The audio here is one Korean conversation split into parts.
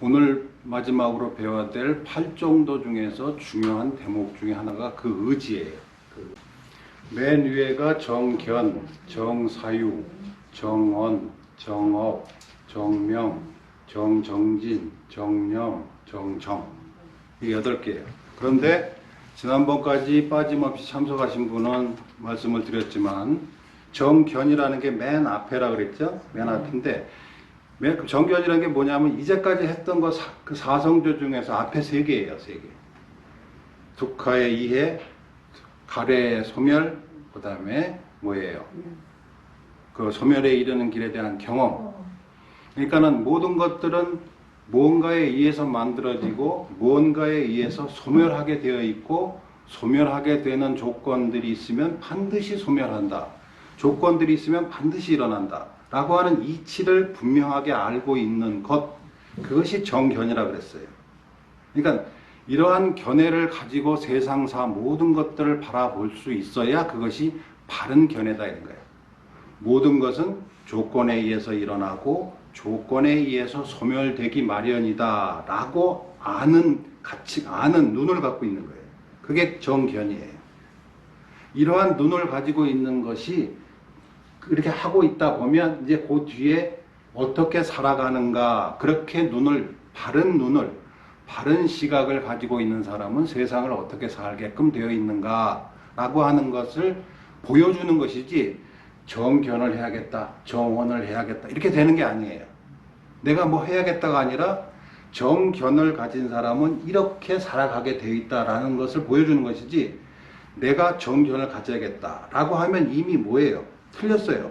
오늘 마지막으로 배워야 될 8정도 중에서 중요한 대목 중에 하나가 그 의지예요. 맨 위에가 정견, 정사유, 정언, 정업, 정명, 정정진, 정령, 정정. 이 8개예요. 그런데 지난번까지 빠짐없이 참석하신 분은 말씀을 드렸지만 정견이라는 게 맨 앞에라 그랬죠? 맨 앞인데 정견이라는 게 뭐냐면 이제까지 했던 그 사성조 중에서 앞에 3개예요. 3개. 두카의 이해, 가래의 소멸, 그 다음에 뭐예요? 그 소멸에 이르는 길에 대한 경험. 그러니까는 모든 것들은 무언가에 의해서 만들어지고 무언가에 의해서 소멸하게 되어 있고, 소멸하게 되는 조건들이 있으면 반드시 소멸한다. 조건들이 있으면 반드시 일어난다. 라고 하는 이치를 분명하게 알고 있는 것, 그것이 정견이라고 그랬어요. 그러니까 이러한 견해를 가지고 세상사 모든 것들을 바라볼 수 있어야 그것이 바른 견해다 이런 거예요. 모든 것은 조건에 의해서 일어나고 조건에 의해서 소멸되기 마련이다 라고 아는 눈을 갖고 있는 거예요. 그게 정견이에요. 이러한 눈을 가지고 있는 것이 이렇게 하고 있다 보면 이제 그 뒤에 어떻게 살아가는가, 그렇게 바른 시각을 가지고 있는 사람은 세상을 어떻게 살게끔 되어 있는가 라고 하는 것을 보여주는 것이지, 정견을 해야겠다, 정언을 해야겠다 이렇게 되는 게 아니에요. 내가 뭐 해야겠다가 아니라 정견을 가진 사람은 이렇게 살아가게 되어 있다라는 것을 보여주는 것이지, 내가 정견을 가져야겠다라고 하면 이미 뭐예요? 틀렸어요.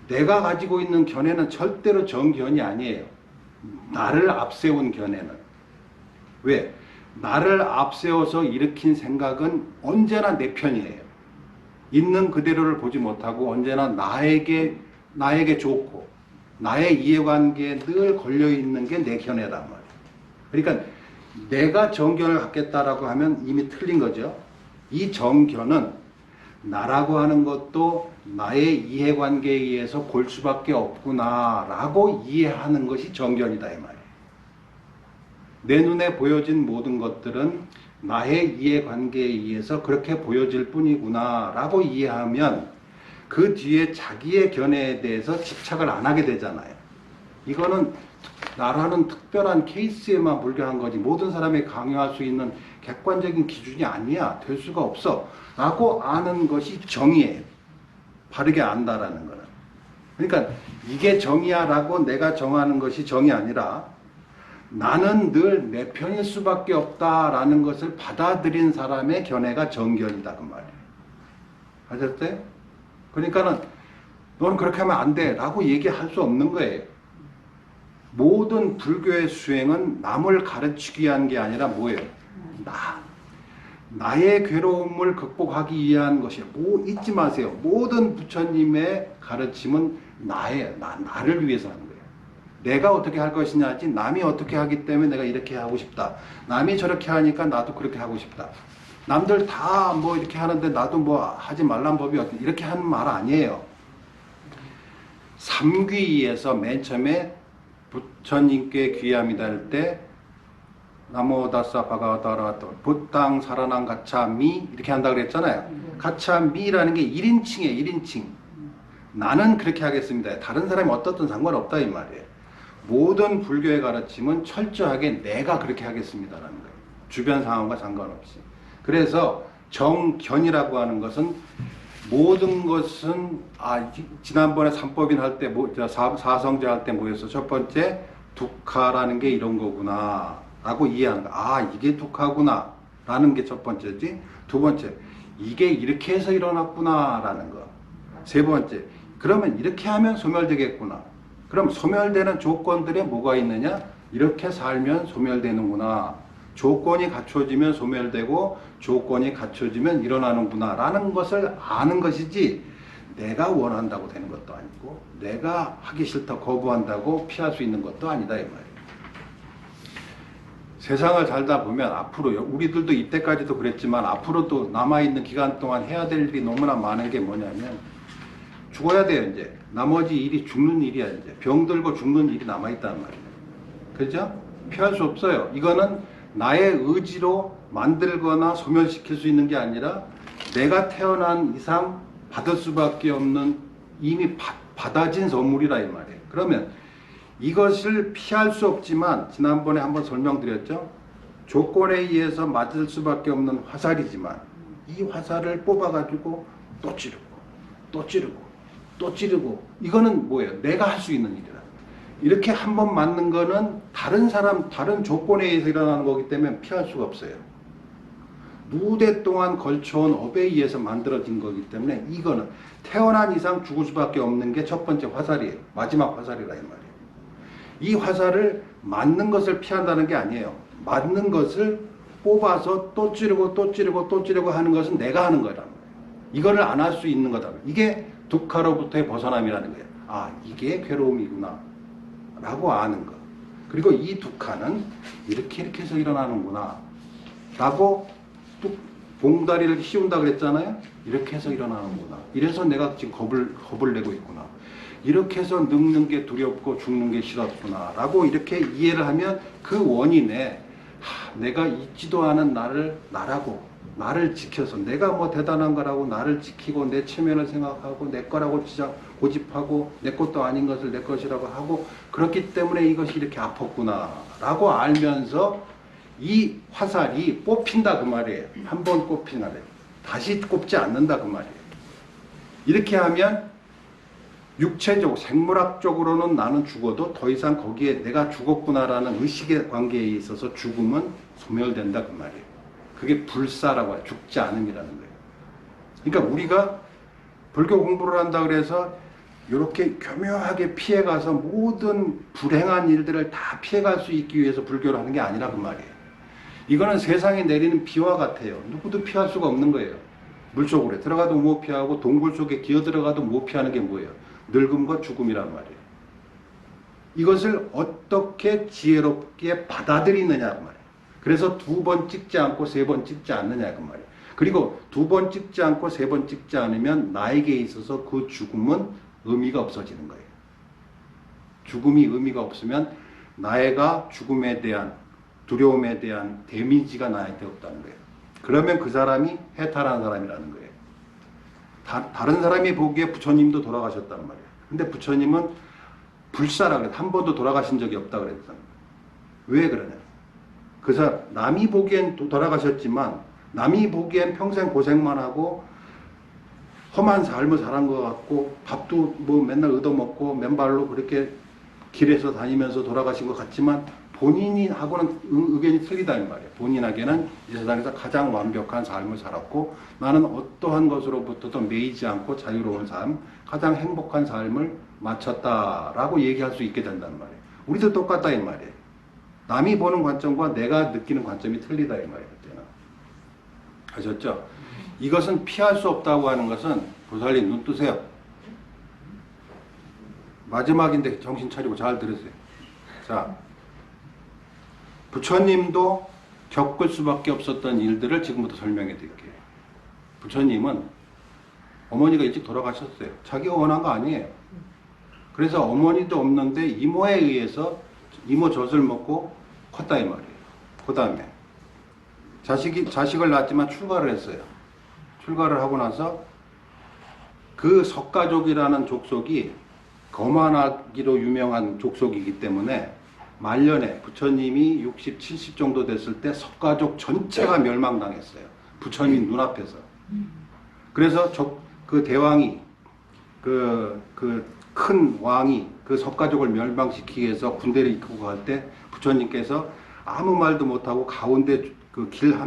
내가 가지고 있는 견해는 절대로 정견이 아니에요. 나를 앞세운 견해는. 왜? 나를 앞세워서 일으킨 생각은 언제나 내 편이에요. 있는 그대로를 보지 못하고 언제나 나에게 좋고 나의 이해관계에 늘 걸려있는 게 내 견해란 말이에요. 그러니까 내가 정견을 갖겠다라고 하면 이미 틀린 거죠. 이 정견은 나라고 하는 것도 나의 이해관계에 의해서 골 수밖에 없구나 라고 이해하는 것이 정견이다 이 말이에요. 내 눈에 보여진 모든 것들은 나의 이해관계에 의해서 그렇게 보여질 뿐이구나 라고 이해하면 그 뒤에 자기의 견해에 대해서 집착을 안 하게 되잖아요. 이거는 나라는 특별한 케이스에만 불과한 거지 모든 사람이 강요할 수 있는 객관적인 기준이 아니야. 될 수가 없어 라고 아는 것이 정의예요. 바르게 안다라는 거는. 그러니까 이게 정의야 라고 내가 정하는 것이 정이 아니라 나는 늘 내 편일 수밖에 없다라는 것을 받아들인 사람의 견해가 정견이다 그 말이에요. 아셨어요? 그러니까는 너는 그렇게 하면 안 돼 라고 얘기할 수 없는 거예요. 모든 불교의 수행은 남을 가르치기 위한 게 아니라 뭐예요? 나의 괴로움을 극복하기 위한 것이에요. 잊지 마세요. 모든 부처님의 가르침은 나를 위해서 하는 거예요. 내가 어떻게 할 것이냐지 남이 어떻게 하기 때문에 내가 이렇게 하고 싶다. 남이 저렇게 하니까 나도 그렇게 하고 싶다. 남들 다 뭐 이렇게 하는데 나도 뭐 하지 말란 법이 어떻게 이렇게 하는 말 아니에요. 삼귀에서 맨 처음에 부처님께 귀함이다 할 때 나모다사 바가와다라도 부땅 사라난 가차미 이렇게 한다 그랬잖아요. 가차미라는 게 1인칭이에요. 1인칭. 나는 그렇게 하겠습니다. 다른 사람이 어떻든 상관없다 이 말이에요. 모든 불교의 가르침은 철저하게 내가 그렇게 하겠습니다라는 거예요. 주변 상황과 상관없이. 그래서 정견이라고 하는 것은 모든 것은 지난번에 삼법인 할 때 사성제 할 때 뭐였어? 첫 번째 두카라는 게 이런 거구나 라고 이해하는 거. 이게 두카구나 라는 게 첫 번째지. 두 번째, 이게 이렇게 해서 일어났구나 라는 거. 세 번째, 그러면 이렇게 하면 소멸되겠구나. 그럼 소멸되는 조건들에 뭐가 있느냐? 이렇게 살면 소멸되는구나. 조건이 갖춰지면 소멸되고 조건이 갖춰지면 일어나는구나 라는 것을 아는 것이지, 내가 원한다고 되는 것도 아니고 내가 하기 싫다 거부한다고 피할 수 있는 것도 아니다 이 말이에요. 세상을 살다 보면 앞으로요, 우리들도 이때까지도 그랬지만 앞으로도 남아있는 기간 동안 해야 될 일이 너무나 많은 게 뭐냐면 죽어야 돼요. 이제 나머지 일이 죽는 일이야. 이제 병들고 죽는 일이 남아있단 말이에요. 그죠? 피할 수 없어요. 이거는 나의 의지로 만들거나 소멸시킬 수 있는 게 아니라 내가 태어난 이상 받을 수밖에 없는 이미 받아진 선물이라 이 말이에요. 그러면 이것을 피할 수 없지만 지난번에 한번 설명드렸죠. 조건에 의해서 맞을 수밖에 없는 화살이지만 이 화살을 뽑아가지고 또 찌르고 또 찌르고 또 찌르고 이거는 뭐예요? 내가 할 수 있는 일이라. 이렇게 한 번 맞는 거는 다른 사람, 다른 조건에 의해서 일어나는 거기 때문에 피할 수가 없어요. 무대 동안 걸쳐온 업에 의해서 만들어진 거기 때문에 이거는 태어난 이상 죽을 수밖에 없는 게 첫 번째 화살이에요. 마지막 화살이라 이 말이에요. 이 화살을 맞는 것을 피한다는 게 아니에요. 맞는 것을 뽑아서 또 찌르고 또 찌르고 또 찌르고 하는 것은 내가 하는 거란 말이에요. 이거를 안 할 수 있는 거다. 이게 둑하로부터의 벗어남이라는 거예요. 아, 이게 괴로움이구나 라고 아는 거. 그리고 이 둑하는 이렇게 해서 일어나는구나 라고 뚝 봉다리를 씌운다 그랬잖아요. 이렇게 해서 일어나는구나. 이래서 내가 지금 겁을 내고 있구나. 이렇게 해서 늙는 게 두렵고 죽는 게 싫었구나 라고 이렇게 이해를 하면 그 원인에 내가 잊지도 않은 나를 지켜서 내가 뭐 대단한 거라고 나를 지키고 내 체면을 생각하고 내 거라고 고집하고 내 것도 아닌 것을 내 것이라고 하고 그렇기 때문에 이것이 이렇게 아팠구나 라고 알면서 이 화살이 뽑힌다 그 말이에요. 한 번 뽑히나래 다시 꼽지 않는다 그 말이에요. 이렇게 하면 육체적, 생물학적으로는 나는 죽어도 더 이상 거기에 내가 죽었구나라는 의식의 관계에 있어서 죽음은 소멸된다 그 말이에요. 그게 불사라고 해요. 죽지 않음이라는 거예요. 그러니까 우리가 불교 공부를 한다 그래서 이렇게 교묘하게 피해가서 모든 불행한 일들을 다 피해갈 수 있기 위해서 불교를 하는 게 아니라 그 말이에요. 이거는 세상에 내리는 비와 같아요. 누구도 피할 수가 없는 거예요. 물속으로 들어가도 못 피하고 동굴 속에 기어 들어가도 못 피하는 게 뭐예요? 늙음과 죽음이란 말이에요. 이것을 어떻게 지혜롭게 받아들이느냐 그 말이에요. 그래서 두 번 찍지 않고 세 번 찍지 않느냐 그 말이에요. 그리고 두 번 찍지 않고 세 번 찍지 않으면 나에게 있어서 그 죽음은 의미가 없어지는 거예요. 죽음이 의미가 없으면 나애가 죽음에 대한 두려움에 대한 데미지가 나한테 없다는 거예요. 그러면 그 사람이 해탈한 사람이라는 거예요. 다른 사람이 보기에 부처님도 돌아가셨단 말이에요. 근데 부처님은 불사라 그랬 한 번도 돌아가신 적이 없다 그랬단 말이에요. 왜 그러냐? 그 사람 남이 보기엔 돌아가셨지만 남이 보기엔 평생 고생만 하고 험한 삶을 살한 것 같고 밥도 뭐 맨날 얻어먹고 맨발로 그렇게 길에서 다니면서 돌아가신 것 같지만 본인이 하고는 의견이 틀리다 이 말이에요. 본인에게는 이 세상에서 가장 완벽한 삶을 살았고 나는 어떠한 것으로부터도 매이지 않고 자유로운 삶, 가장 행복한 삶을 마쳤다라고 얘기할 수 있게 된다는 말이에요. 우리도 똑같다 이 말이에요. 남이 보는 관점과 내가 느끼는 관점이 틀리다 이 말이에요. 그때는. 아셨죠? 이것은 피할 수 없다고 하는 것은 보살님 눈 뜨세요. 마지막인데 정신 차리고 잘 들으세요. 자, 부처님도 겪을 수밖에 없었던 일들을 지금부터 설명해 드릴게요. 부처님은 어머니가 일찍 돌아가셨어요. 자기가 원한 거 아니에요. 그래서 어머니도 없는데 이모에 의해서 이모 젖을 먹고 컸다 이 말이에요. 그 다음에 자식을 낳았지만 출가를 했어요. 출가를 하고 나서 그 석가족이라는 족속이 거만하기로 유명한 족속이기 때문에 말년에 부처님이 60, 70 정도 됐을 때 석가족 전체가 멸망당했어요. 부처님 눈앞에서. 그래서 그 대왕이 그 큰 왕이 그 석가족을 멸망시키기 위해서 군대를 이끌고 갈 때 부처님께서 아무 말도 못하고 가운데 그 길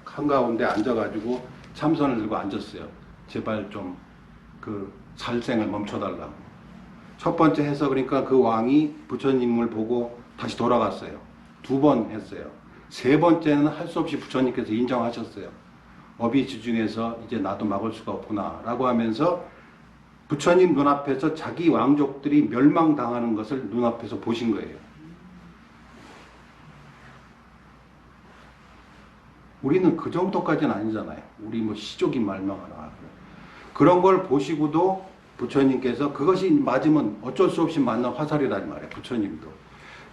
한가운데 앉아가지고 참선을 들고 앉았어요. 제발 좀 그 살생을 멈춰달라고. 첫 번째 해서 그러니까 그 왕이 부처님을 보고 다시 돌아갔어요. 두 번 했어요. 세 번째는 할 수 없이 부처님께서 인정하셨어요. 어비지 중에서 이제 나도 막을 수가 없구나 라고 하면서 부처님 눈앞에서 자기 왕족들이 멸망당하는 것을 눈앞에서 보신 거예요. 우리는 그 정도까지는 아니잖아요. 우리 뭐 시족이 멸망하나. 그런 걸 보시고도 부처님께서 그것이 맞으면 어쩔 수 없이 맞는 화살이란 말이에요. 부처님도.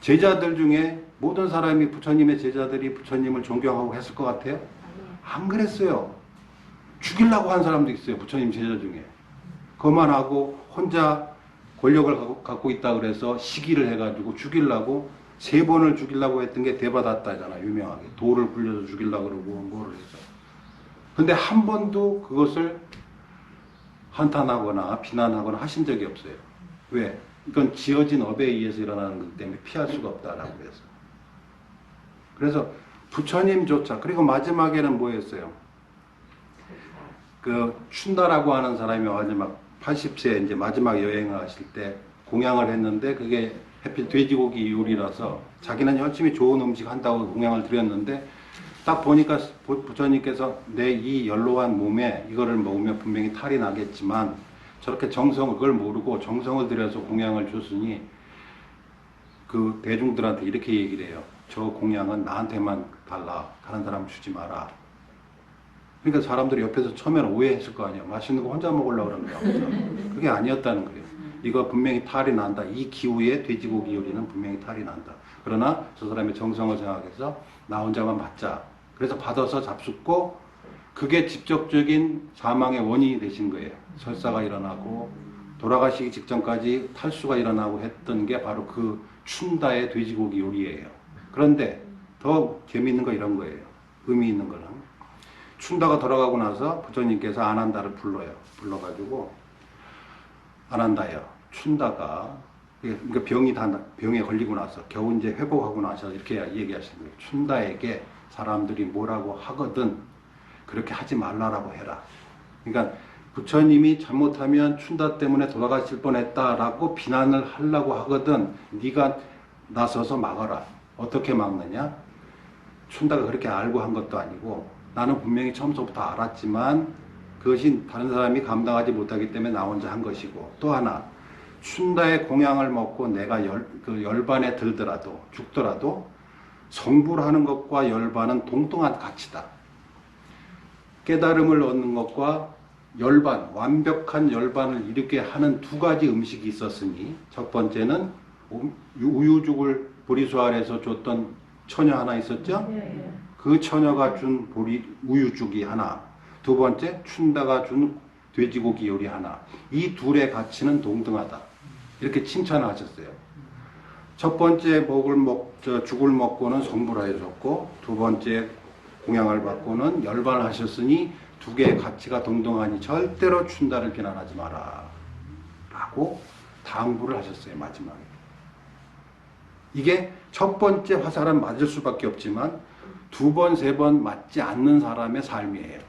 제자들 중에 모든 사람이 부처님의 제자들이 부처님을 존경하고 했을 것 같아요? 안 그랬어요. 죽이려고 한 사람도 있어요. 부처님 제자 중에. 그만하고 혼자 권력을 갖고 있다 그래서 시기를 해가지고 죽이려고 3번을 죽이려고 했던 게 대받았다잖아. 유명하게. 돌을 굴려서 죽이려고 그러고 뭐를 해서. 근데 한 번도 그것을 한탄하거나 비난하거나 하신 적이 없어요. 왜? 이건 지어진 업에 의해서 일어나는 것 때문에 피할 수가 없다라고 해서. 그래서 부처님조차, 그리고 마지막에는 뭐였어요? 그 춘다라고 하는 사람이 마지막 80세 이제 마지막 여행을 하실 때 공양을 했는데 그게 하필 돼지고기 요리라서 자기는 열심히 좋은 음식 한다고 공양을 드렸는데 딱 보니까 부처님께서 내 이 연로한 몸에 이거를 먹으면 분명히 탈이 나겠지만 저렇게 그걸 모르고 정성을 들여서 공양을 줬으니 그 대중들한테 이렇게 얘기를 해요. 저 공양은 나한테만 달라. 다른 사람 주지 마라. 그러니까 사람들이 옆에서 처음에는 오해했을 거 아니에요. 맛있는 거 혼자 먹으려고 그러는 거야. 그게 아니었다는 거예요. 이거 분명히 탈이 난다. 이 기후에 돼지고기 요리는 분명히 탈이 난다. 그러나 저 사람의 정성을 생각해서 나 혼자만 받자. 그래서 받아서 잡숫고 그게 직접적인 사망의 원인이 되신 거예요. 설사가 일어나고 돌아가시기 직전까지 탈수가 일어나고 했던 게 바로 그 춘다의 돼지고기 요리예요. 그런데 더 재미있는 거 이런 거예요. 의미 있는 거는. 춘다가 돌아가고 나서 부처님께서 아난다를 불러요. 불러가지고 아난다요. 춘다가 그러니까 병에 걸리고 나서 겨우 이제 회복하고 나서 이렇게 얘기하시는 거예요. 춘다에게 사람들이 뭐라고 하거든 그렇게 하지 말라라고 해라. 그러니까 부처님이 잘못하면 춘다 때문에 돌아가실 뻔했다라고 비난을 하려고 하거든 네가 나서서 막아라. 어떻게 막느냐? 춘다가 그렇게 알고 한 것도 아니고 나는 분명히 처음부터 알았지만 그것이 다른 사람이 감당하지 못하기 때문에 나 혼자 한 것이고 또 하나 춘다의 공양을 먹고 내가 열반에 들더라도 죽더라도 성불 하는 것과 열반은 동등한 가치다. 깨달음을 얻는 것과 열반, 완벽한 열반을 일으게 하는 2가지 음식이 있었으니 첫 번째는 우유죽을 보리수 아래에서 줬던 처녀 하나 있었죠? 그 처녀가 준 우유죽이 하나, 2번째 춘다가 준 돼지고기 요리 하나. 이 둘의 가치는 동등하다. 이렇게 칭찬을 하셨어요. 첫 번째 죽을 먹고는 성불하여 줬고 2번째 공양을 받고는 열반을 하셨으니 2개의 가치가 동등하니 절대로 춘다를 비난하지 마라 라고 당부를 하셨어요. 마지막에. 이게 첫 번째 화살은 맞을 수밖에 없지만 2번, 3번 맞지 않는 사람의 삶이에요.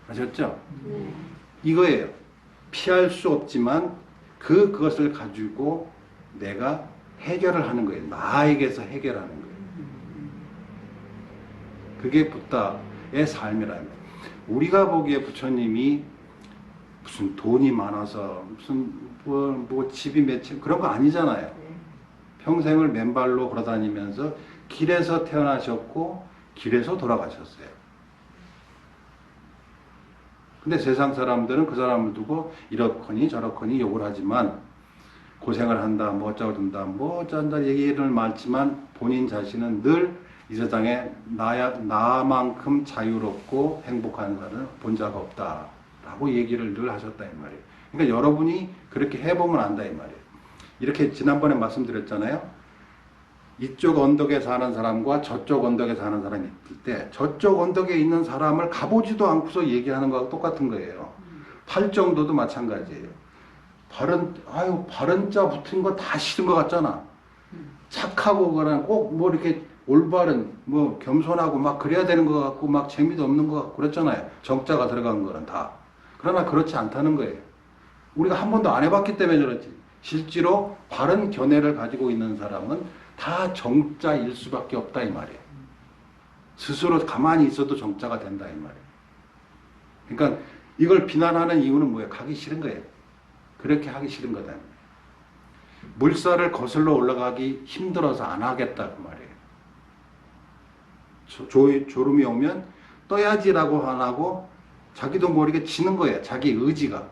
아셨죠? 이거예요. 피할 수 없지만 그것을 가지고 내가 해결을 하는 거예요. 나에게서 해결하는 거예요. 그게 붓다의 삶이라면. 우리가 보기에 부처님이 무슨 돈이 많아서 무슨 뭐 집이 몇 채 그런 거 아니잖아요. 평생을 맨발로 걸어다니면서 길에서 태어나셨고 길에서 돌아가셨어요. 근데 세상 사람들은 그 사람을 두고 이렇거니 저렇거니 욕을 하지만 고생을 한다, 뭐 어쩌고 준다, 뭐 어쩐다 얘기를 많지만 본인 자신은 늘 이 세상에 나만큼 자유롭고 행복한 사람을 본 적 없다 라고 얘기를 늘 하셨다 이 말이에요. 그러니까 여러분이 그렇게 해보면 안다 이 말이에요. 이렇게 지난번에 말씀드렸잖아요. 이쪽 언덕에 사는 사람과 저쪽 언덕에 사는 사람이 있을 때 저쪽 언덕에 있는 사람을 가보지도 않고서 얘기하는 거하고 똑같은 거예요. 팔정도도 마찬가지예요. 바른 자 붙은 거 다 싫은 것 같잖아. 착하고 그런 꼭 뭐 이렇게 올바른 뭐 겸손하고 막 그래야 되는 것 같고 막 재미도 없는 것 같고 그랬잖아요. 정자가 들어간 거는 다. 그러나 그렇지 않다는 거예요. 우리가 한 번도 안 해봤기 때문에 그렇지. 실제로 바른 견해를 가지고 있는 사람은 다 정자일 수밖에 없다 이 말이에요. 스스로 가만히 있어도 정자가 된다 이 말이에요. 그러니까 이걸 비난하는 이유는 뭐예요? 가기 싫은 거예요. 그렇게 하기 싫은 거다. 물살을 거슬러 올라가기 힘들어서 안 하겠다 그 말이에요. 졸음이 오면 떠야지라고 안 하고 자기도 모르게 지는 거예요. 자기 의지가.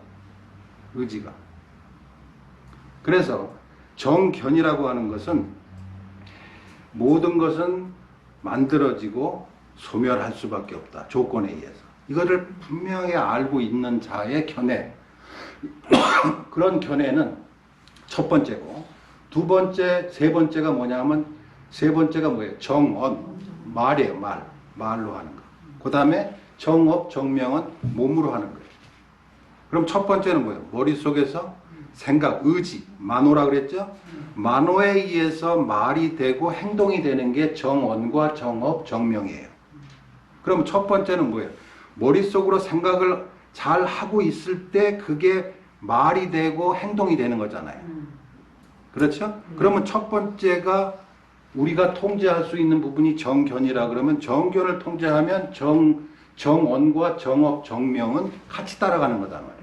그래서 정견이라고 하는 것은 모든 것은 만들어지고 소멸할 수밖에 없다. 조건에 의해서. 이거를 분명히 알고 있는 자의 견해. 그런 견해는 첫 번째고, 두 번째, 세 번째가 뭐냐면, 세 번째가 뭐예요? 정언. 말이에요, 말. 말로 하는 거. 그 다음에 정업, 정명은 몸으로 하는 거예요. 그럼 첫 번째는 뭐예요? 머릿속에서 생각, 의지, 만호라 그랬죠? 만호에 의해서 말이 되고 행동이 되는 게 정언과 정업, 정명이에요. 그럼 첫 번째는 뭐예요? 머릿속으로 생각을 잘 하고 있을 때 그게 말이 되고 행동이 되는 거잖아요. 그렇죠? 그러면 첫 번째가 우리가 통제할 수 있는 부분이 정견이라 그러면 정견을 통제하면 정언과 정업, 정명은 같이 따라가는 거단 말이에요.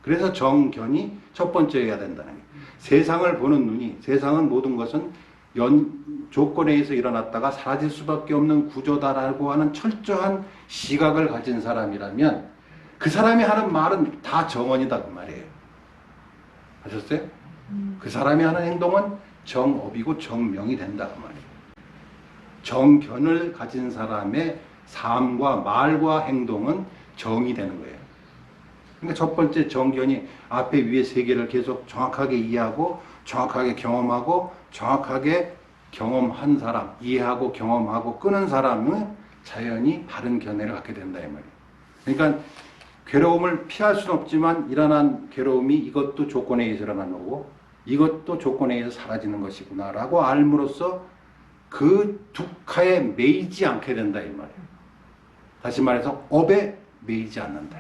그래서 정견이 첫 번째여야 된다는 거예요. 세상을 보는 눈이, 세상은 모든 것은 조건에 의해서 일어났다가 사라질 수밖에 없는 구조다라고 하는 철저한 시각을 가진 사람이라면 그 사람이 하는 말은 다 정언이다 그 말이에요. 아셨어요? 그 사람이 하는 행동은 정업이고 정명이 된다 그 말이에요. 정견을 가진 사람의 삶과 말과 행동은 정이 되는 거예요. 그러니까 첫 번째 정견이 앞에 위에 세 개를 계속 정확하게 이해하고 정확하게 경험하고 정확하게 경험한 사람, 이해하고 경험하고 끄는 사람은 자연히 바른 견해를 갖게 된다 이 말이에요. 그러니까 괴로움을 피할 수는 없지만 일어난 괴로움이 이것도 조건에 의해서 일어나는 거고 이것도 조건에 의해서 사라지는 것이구나 라고 알므로써 그 두카에 매이지 않게 된다 이 말이에요. 다시 말해서 업에 매이지 않는다.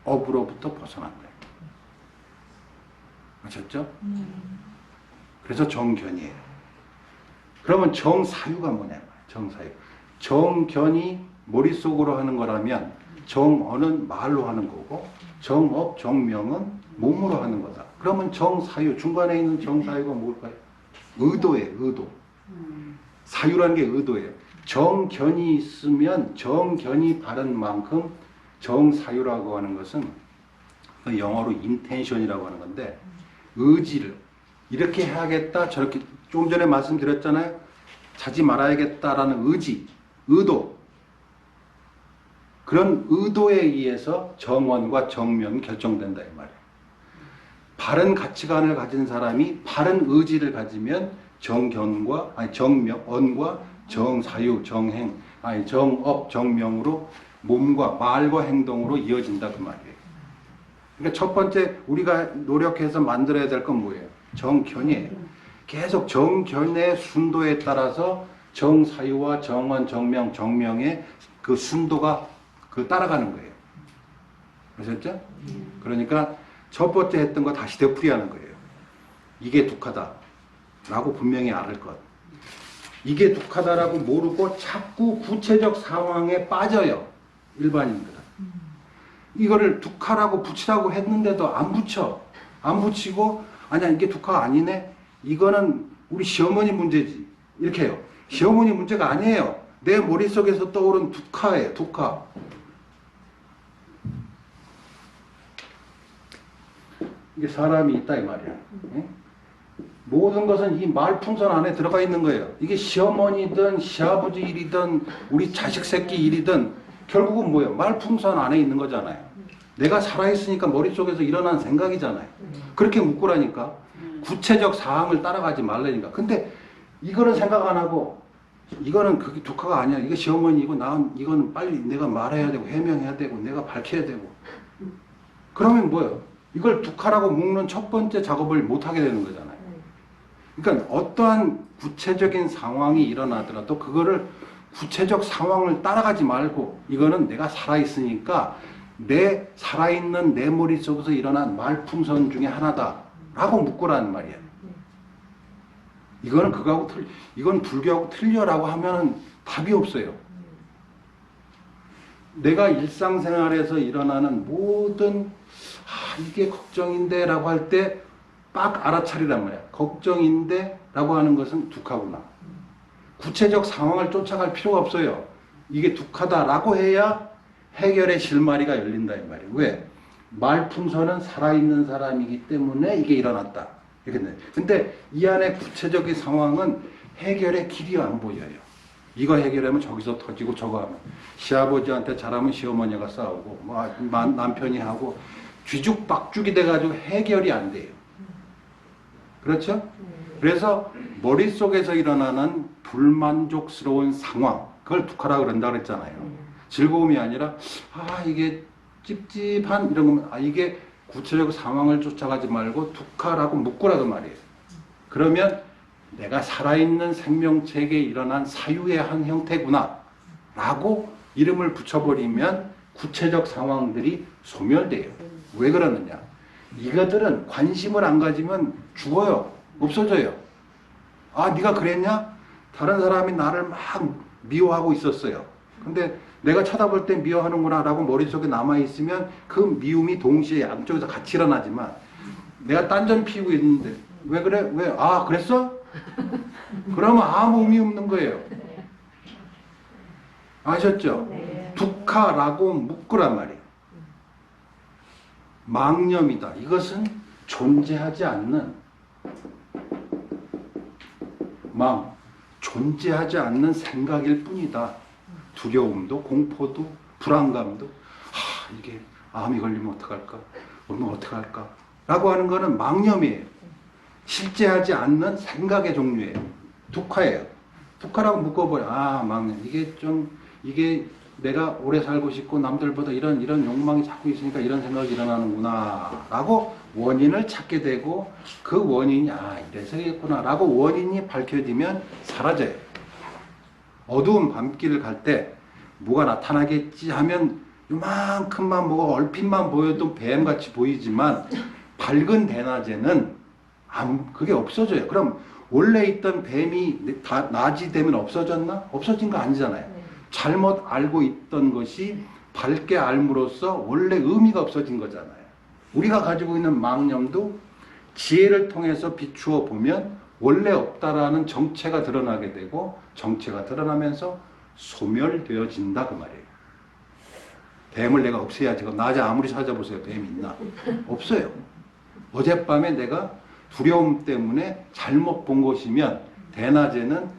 업으로부터 벗어난다. 아셨죠? 그래서 정견이에요. 그러면 정사유가 뭐냐? 정사유. 정견이 머릿속으로 하는 거라면 정언은 말로 하는 거고 정업, 정명은 몸으로 하는 거다. 그러면 정사유, 중간에 있는 정사유가 뭘까요? 의도예요. 의도. 사유라는 게 의도예요. 정견이 있으면 정견이 바른 만큼 정사유라고 하는 것은 영어로 intention이라고 하는 건데 의지를 이렇게 해야겠다 저렇게 조금 전에 말씀드렸잖아요. 자지 말아야겠다라는 의지, 의도 그런 의도에 의해서 정언과 정명이 결정된다 이 말이에요. 바른 가치관을 가진 사람이 바른 의지를 가지면 정견과 아니 정명언과 정사유, 정행, 아니 정업, 정명으로 몸과 말과 행동으로 이어진다 그 말이에요. 그러니까 첫 번째 우리가 노력해서 만들어야 될 건 뭐예요? 정견이에요. 계속 정견의 순도에 따라서 정사유와 정언, 정명, 정명의 그 순도가 따라가는 거예요. 아셨죠? 그러니까 첫 번째 했던 거 다시 되풀이하는 거예요. 이게 독하다라고 분명히 알을 것. 이게 독하다라고 모르고 자꾸 구체적 상황에 빠져요. 일반인들은. 이거를 독하라고 붙이라고 했는데도 안 붙여. 안 붙이고 아니야 이게 독하가 아니네. 이거는 우리 시어머니 문제지. 이렇게 해요. 시어머니 문제가 아니에요. 내 머릿속에서 떠오른 독하예요. 독하. 이게 사람이 있다 이 말이야. 응? 모든 것은 이 말풍선 안에 들어가 있는 거예요. 이게 시어머니든 시아버지 일이든 우리 자식 새끼 일이든 결국은 뭐예요? 말풍선 안에 있는 거잖아요. 내가 살아있으니까 머릿속에서 일어난 생각이잖아요. 그렇게 묶으라니까. 구체적 사항을 따라가지 말라니까. 근데 이거는 생각 안 하고 이거는 그게 독하가 아니야. 이거 시어머니이고 이거는 빨리 내가 말해야 되고 해명해야 되고 내가 밝혀야 되고. 그러면 뭐예요? 이걸 독하라고 묶는 첫 번째 작업을 못 하게 되는 거잖아요. 그러니까 어떠한 구체적인 상황이 일어나더라도 그거를 구체적 상황을 따라가지 말고 이거는 내가 살아있으니까 내 살아있는 내 머릿속에서 일어난 말풍선 중에 하나다라고 묶으라는 말이에요. 이거는 이건 불교하고 틀려라고 하면은 답이 없어요. 내가 일상생활에서 일어나는 모든 이게 걱정인데 라고 할 때 빡 알아차리란 말이야. 걱정인데 라고 하는 것은 독하구나. 구체적 상황을 쫓아갈 필요가 없어요. 이게 독하다라고 해야 해결의 실마리가 열린다 이 말이에요. 왜? 말풍선은 살아있는 사람이기 때문에 이게 일어났다. 이렇게. 근데 이 안에 구체적인 상황은 해결의 길이 안 보여요. 이거 해결하면 저기서 터지고 저거 하면 시아버지한테 잘하면 시어머니가 싸우고 뭐 남편이 하고 뒤죽박죽이 돼가지고 해결이 안 돼요. 그렇죠? 그래서 머릿속에서 일어나는 불만족스러운 상황, 그걸 두카라고 그런다 그랬잖아요. 즐거움이 아니라 이게 찝찝한 이런 거면 이게 구체적 상황을 쫓아가지 말고 두카라고 묶으라고 말이에요. 그러면 내가 살아있는 생명체에게 일어난 사유의 한 형태구나 라고 이름을 붙여버리면 구체적 상황들이 소멸돼요. 왜 그러느냐? 이것들은 관심을 안 가지면 죽어요. 없어져요. 네가 그랬냐? 다른 사람이 나를 막 미워하고 있었어요. 근데 내가 쳐다볼 때 미워하는구나 라고 머릿속에 남아있으면 그 미움이 동시에 양쪽에서 같이 일어나지만 내가 딴전 피우고 있는데 왜 그래? 왜? 그랬어? 그러면 아무 의미 없는 거예요. 아셨죠? 두카라고 묶으란 말이에요. 망념이다. 이것은 존재하지 않는 존재하지 않는 생각일 뿐이다. 두려움도 공포도 불안감도 이게 암이 걸리면 어떡할까? 오면 어떡할까? 라고 하는 거는 망념이에요. 실제하지 않는 생각의 종류예요. 두카예요. 두카라고 묶어버려. 망념. 이게 내가 오래 살고 싶고 남들보다 이런 욕망이 자꾸 있으니까 이런 생각이 일어나는구나 라고 원인을 찾게 되고 그 원인이 이래서겠구나 라고 원인이 밝혀지면 사라져요. 어두운 밤길을 갈 때 뭐가 나타나겠지 하면 요만큼만 뭐가 얼핏만 보여도 뱀같이 보이지만 밝은 대낮에는 그게 없어져요. 그럼 원래 있던 뱀이 낮이 되면 없어졌나? 없어진 거 아니잖아요. 잘못 알고 있던 것이 밝게 알므로써 원래 의미가 없어진 거잖아요. 우리가 가지고 있는 망념도 지혜를 통해서 비추어 보면 원래 없다라는 정체가 드러나게 되고 정체가 드러나면서 소멸되어진다 그 말이에요. 뱀을 내가 없애야지. 낮에 아무리 찾아보세요. 뱀이 있나? 없어요. 어젯밤에 내가 두려움 때문에 잘못 본 것이면 대낮에는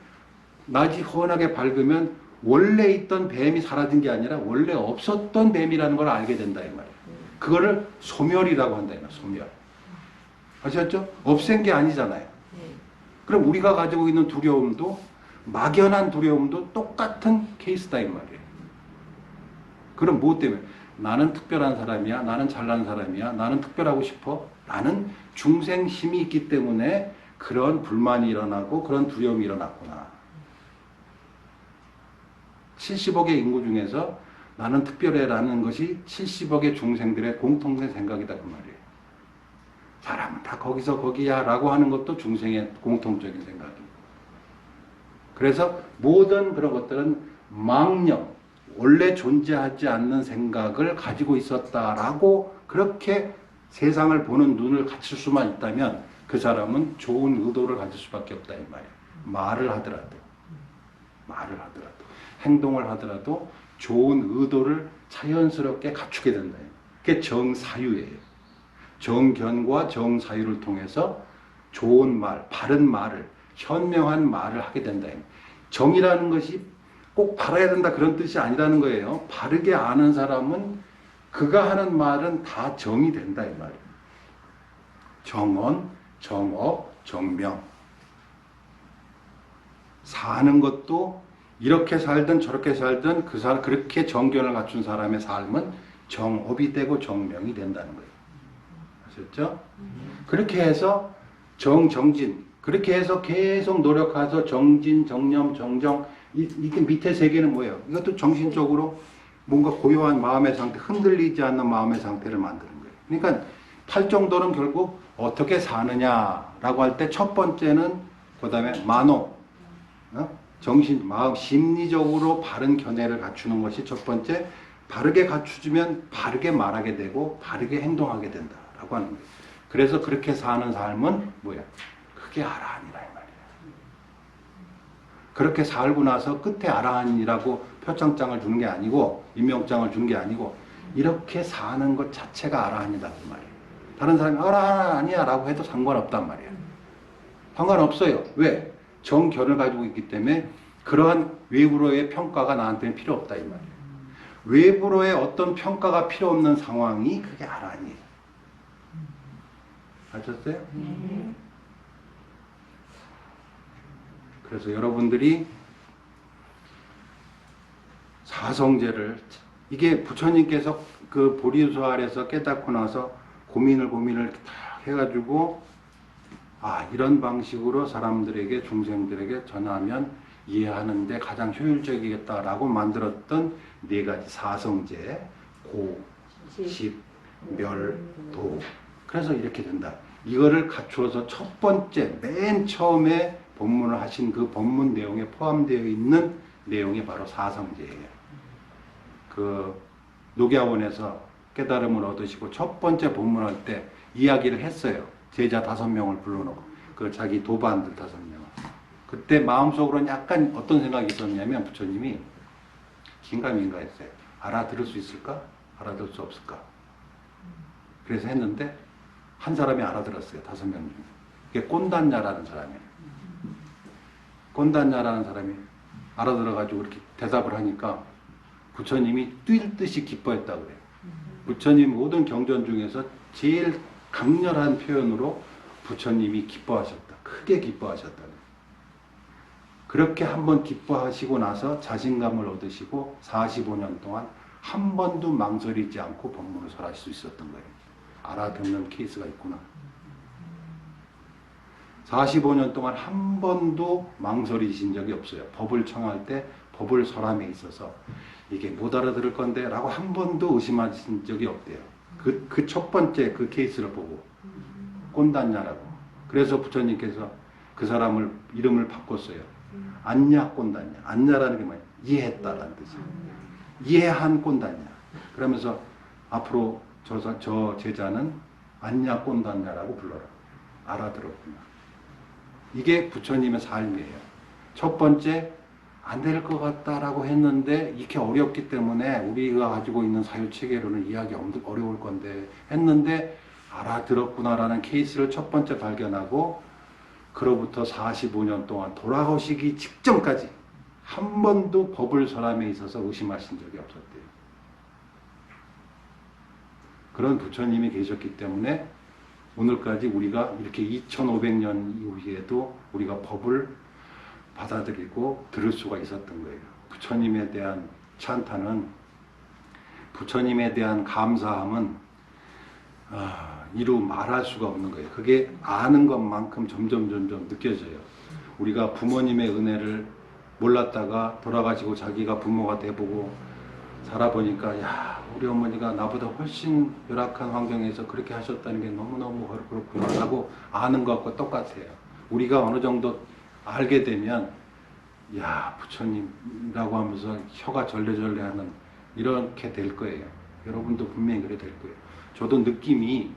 낮이 훤하게 밝으면 원래 있던 뱀이 사라진 게 아니라 원래 없었던 뱀이라는 걸 알게 된다 이 말이에요. 그거를 소멸이라고 한다 이 말이에요. 소멸. 아셨죠? 없앤 게 아니잖아요. 그럼 우리가 가지고 있는 두려움도 막연한 두려움도 똑같은 케이스다 이 말이에요. 그럼 무엇 때문에? 나는 특별한 사람이야. 나는 잘난 사람이야. 나는 특별하고 싶어. 나는 중생 힘이 있기 때문에 그런 불만이 일어나고 그런 두려움이 일어났구나. 70억의 인구 중에서 나는 특별해라는 것이 70억의 중생들의 공통된 생각이다 그 말이에요. 사람은 다 거기서 거기야 라고 하는 것도 중생의 공통적인 생각이에요. 그래서 모든 그런 것들은 망념, 원래 존재하지 않는 생각을 가지고 있었다라고 그렇게 세상을 보는 눈을 갖출 수만 있다면 그 사람은 좋은 의도를 가질 수밖에 없다 이 말이에요. 말을 하더라도 행동을 하더라도 좋은 의도를 자연스럽게 갖추게 된다. 그게 정사유예요. 정견과 정사유를 통해서 좋은 말, 바른 말을, 현명한 말을 하게 된다. 정이라는 것이 꼭 바라야 된다 그런 뜻이 아니라는 거예요. 바르게 아는 사람은 그가 하는 말은 다 정이 된다 이 말이에요. 정언, 정업, 정명. 사는 것도 이렇게 살든 저렇게 살든 그렇게 정견을 갖춘 사람의 삶은 정업이 되고 정명이 된다는 거예요. 아셨죠? 그렇게 해서 정진 그렇게 해서 계속 노력해서 정진, 정념, 정정 이게 밑에 세 개는 뭐예요? 이것도 정신적으로 뭔가 고요한 마음의 상태, 흔들리지 않는 마음의 상태를 만드는 거예요. 그러니까 8정도는 결국 어떻게 사느냐라고 할 때 첫 번째는 그 다음에 만호, 정신, 마음, 심리적으로 바른 견해를 갖추는 것이 첫 번째. 바르게 갖추면 바르게 말하게 되고 바르게 행동하게 된다라고 하는 거예요. 그래서 그렇게 사는 삶은 뭐야? 그게 아라한이라 이 말이에요. 그렇게 살고 나서 끝에 아라한이라고 표창장을 주는 게 아니고 임명장을 주는 게 아니고 이렇게 사는 것 자체가 아라한이다 그 말이에요. 다른 사람이 아라한 아니야 라고 해도 상관없단 말이에요. 상관없어요. 왜? 정견을 가지고 있기 때문에 그러한 외부로의 평가가 나한테는 필요 없다 이 말이에요. 외부로의 어떤 평가가 필요 없는 상황이 그게 아란이에요. 아셨어요? 그래서 여러분들이 사성제를 이게 부처님께서 그 보리수 아래서 깨닫고 나서 고민을 다 해가지고 이런 방식으로 사람들에게 중생들에게 전하면 이해하는데 가장 효율적이겠다라고 만들었던 네 가지 사성제 고, 십, 멸, 도. 그래서 이렇게 된다. 이거를 갖추어서 첫 번째 맨 처음에 법문을 하신 그 법문 내용에 포함되어 있는 내용이 바로 사성제예요. 그 녹야원에서 깨달음을 얻으시고 첫 번째 법문할 때 이야기를 했어요. 제자 5명을 불러놓고 그 자기 도반들 5명. 그때 마음속으로는 약간 어떤 생각이 있었냐면 부처님이 긴가민가 했어요. 알아들을 수 있을까? 알아들을 수 없을까? 그래서 했는데 한 사람이 알아들었어요. 5명 중에. 그게 꼰단냐라는 사람이에요. 꼰단냐라는 사람이 알아들어가지고 이렇게 대답을 하니까 부처님이 뛸 듯이 기뻐했다고 그래요. 부처님 모든 경전 중에서 제일 강렬한 표현으로 부처님이 기뻐하셨다. 크게 기뻐하셨다. 그렇게 한번 기뻐하시고 나서 자신감을 얻으시고 45년 동안 한 번도 망설이지 않고 법문을 설하실 수 있었던 거예요. 알아듣는 케이스가 있구나. 45년 동안 한 번도 망설이신 적이 없어요. 법을 청할 때 법을 설함에 있어서 이게 못 알아들을 건데 라고 한 번도 의심하신 적이 없대요. 그 첫 번째 그 케이스를 보고 꼰단냐라고. 그래서 부처님께서 그 사람을 이름을 바꿨어요. 안냐 꼰단냐. 안냐라는 게 뭐예요? 이해했다라는 뜻이에요. 이해한 꼰단냐. 그러면서 앞으로 저 제자는 안냐 꼰단냐라고 불러라. 알아들었구나. 이게 부처님의 삶이에요. 첫 번째 안 될 것 같다라고 했는데 이렇게 어렵기 때문에 우리가 가지고 있는 사유체계로는 이해하기 어려울 건데 했는데 알아들었구나라는 케이스를 첫 번째 발견하고 그로부터 45년 동안 돌아오시기 직전까지 한 번도 법을 설함에 있어서 의심하신 적이 없었대요. 그런 부처님이 계셨기 때문에 오늘까지 우리가 이렇게 2500년 이후에도 우리가 법을 받아들이고 들을 수가 있었던 거예요. 부처님에 대한 찬탄은, 부처님에 대한 감사함은 이루 말할 수가 없는 거예요. 그게 아는 것만큼 점점 느껴져요. 우리가 부모님의 은혜를 몰랐다가 돌아가시고 자기가 부모가 돼보고 살아보니까 야, 우리 어머니가 나보다 훨씬 열악한 환경에서 그렇게 하셨다는 게 너무너무 그렇구나 라고 아는 것과 똑같아요. 우리가 어느 정도 알게 되면 야, 부처님이라고 하면서 혀가 절레절레하는 이렇게 될 거예요. 여러분도 분명히 그래 될 거예요. 저도 느낌이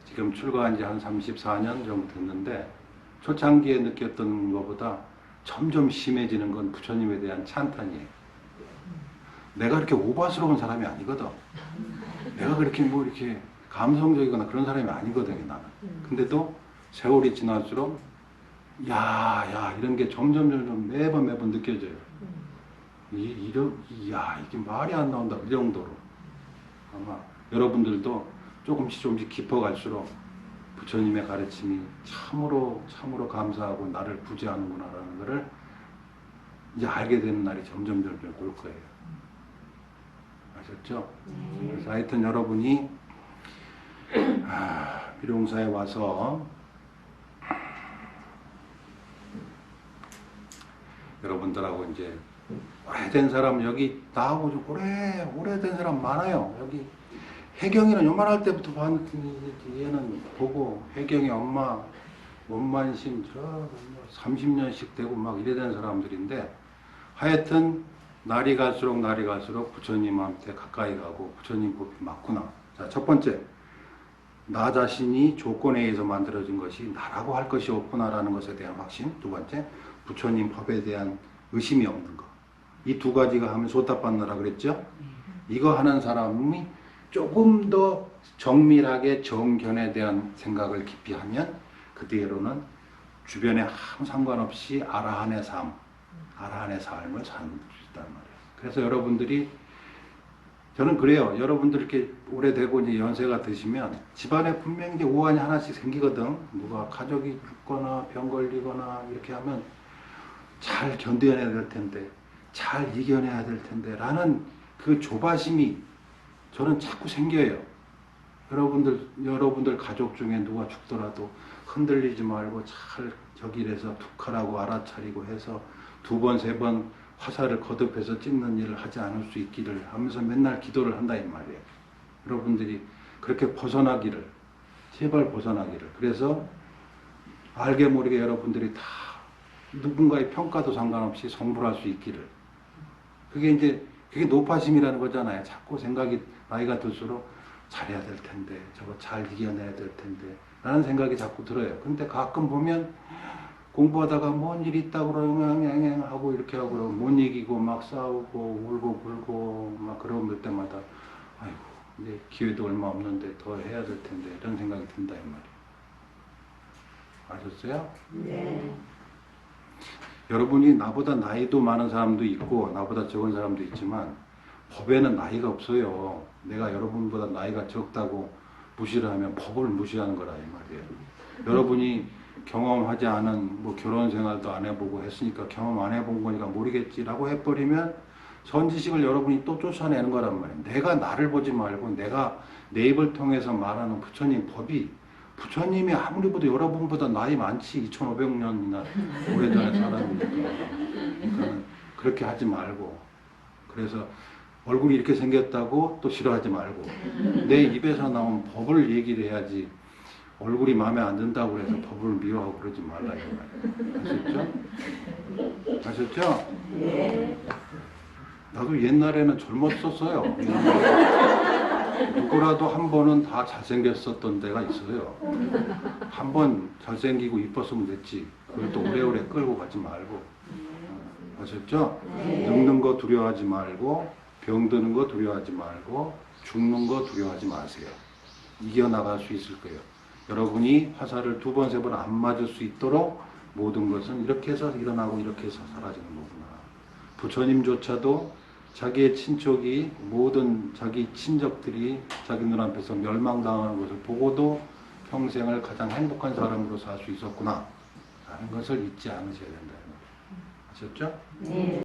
지금 출가한 지 한 34년 정도 됐는데 초창기에 느꼈던 것보다 점점 심해지는 건 부처님에 대한 찬탄이에요. 내가 그렇게 오바스러운 사람이 아니거든. 내가 그렇게 뭐 이렇게 감성적이거나 그런 사람이 아니거든요, 나는. 근데도 세월이 지날수록 야 이런 게 점점 매번 느껴져요. 이게 말이 안 나온다 그 정도로. 아마 여러분들도 조금씩 깊어갈수록 부처님의 가르침이 참으로 감사하고 나를 구제하는구나라는 것을 이제 알게 되는 날이 점점 올 거예요. 아셨죠? 그래서 하여튼 여러분이 비룡사에 와서 여러분들하고 이제 오래된 사람 여기 나하고 좀 오래된 사람 많아요. 여기 혜경이는 요만할 때부터 봤는데 얘는 보고 혜경이 엄마 원만심 30년씩 되고 막 이래 된 사람들인데 하여튼 날이 갈수록 부처님한테 가까이 가고 부처님 법이 맞구나. 자, 첫 번째, 나 자신이 조건에 의해서 만들어진 것이 나라고 할 것이 없구나라는 것에 대한 확신. 두 번째, 부처님 법에 대한 의심이 없는 것. 이 두 가지가 하면 소타판나라 그랬죠? 이거 하는 사람이 조금 더 정밀하게 정견에 대한 생각을 깊이 하면 그 뒤로는 주변에 아무 상관없이 아라한의 삶, 아라한의 삶을 사는 것이단 말이에요. 그래서 여러분들이 저는 그래요. 여러분들 이렇게 오래되고 이제 연세가 드시면 집안에 분명히 이제 오한이 하나씩 생기거든. 누가 가족이 죽거나 병 걸리거나 이렇게 하면 잘 견뎌내야 될 텐데, 잘 이겨내야 될 텐데 라는 그 조바심이 저는 자꾸 생겨요. 여러분들 가족 중에 누가 죽더라도 흔들리지 말고 잘 저길에서 툭 하라고 알아차리고 해서 2번, 3번 화살을 거듭해서 찍는 일을 하지 않을 수 있기를 하면서 맨날 기도를 한다 이 말이에요. 여러분들이 그렇게 벗어나기를, 제발 벗어나기를. 그래서 알게 모르게 여러분들이 다 누군가의 평가도 상관없이 성불할 수 있기를. 그게 노파심이라는 거잖아요. 자꾸 생각이 나이가 들수록 잘해야 될 텐데, 저거 잘 이겨내야 될 텐데 라는 생각이 자꾸 들어요. 근데 가끔 보면 공부하다가 뭔 일이 있다고 그러면 하고 이렇게 하고 그러고 못 이기고 막 싸우고 울고 불고 막 그럴 때마다 아이고 이제 기회도 얼마 없는데 더 해야 될 텐데 이런 생각이 든다 이 말이에요. 아셨어요? 네. 여러분이 나보다 나이도 많은 사람도 있고 나보다 적은 사람도 있지만 법에는 나이가 없어요. 내가 여러분보다 나이가 적다고 무시를 하면 법을 무시하는 거라 이 말이에요. 여러분이 경험하지 않은 뭐 결혼 생활도 안 해보고 했으니까 경험 안 해본 거니까 모르겠지라고 해버리면 선지식을 여러분이 또 쫓아내는 거란 말이에요. 내가 나를 보지 말고 내가 내 입을 통해서 말하는 부처님 법이 부처님이 아무리 보도 여러분보다 나이 많지 2500년이나 오래전에 살았으니까 그러니까 그렇게 하지 말고 그래서 얼굴이 이렇게 생겼다고 또 싫어하지 말고 내 입에서 나온 법을 얘기를 해야지 얼굴이 마음에 안 든다고 해서 법을 미워하고 그러지 말라 이 말이에요. 아셨죠? 아셨죠? 네. 나도 옛날에는 젊었었어요. 누구라도 한 번은 다 잘생겼었던 때가 있어요. 한 번 잘생기고 이뻤으면 됐지. 그걸 또 오래오래 끌고 가지 말고. 아셨죠? 네. 늙는 거 두려워하지 말고 병드는 거 두려워하지 말고 죽는 거 두려워하지 마세요. 이겨나갈 수 있을 거예요. 여러분이 화살을 2번, 3번 안 맞을 수 있도록 모든 것은 이렇게 해서 일어나고 이렇게 해서 사라지는 거구나. 부처님조차도 자기의 친척이 모든 자기 친척들이 자기 눈앞에서 멸망당하는 것을 보고도 평생을 가장 행복한 사람으로 살 수 있었구나 라는 것을 잊지 않으셔야 된다. 아셨죠? 네.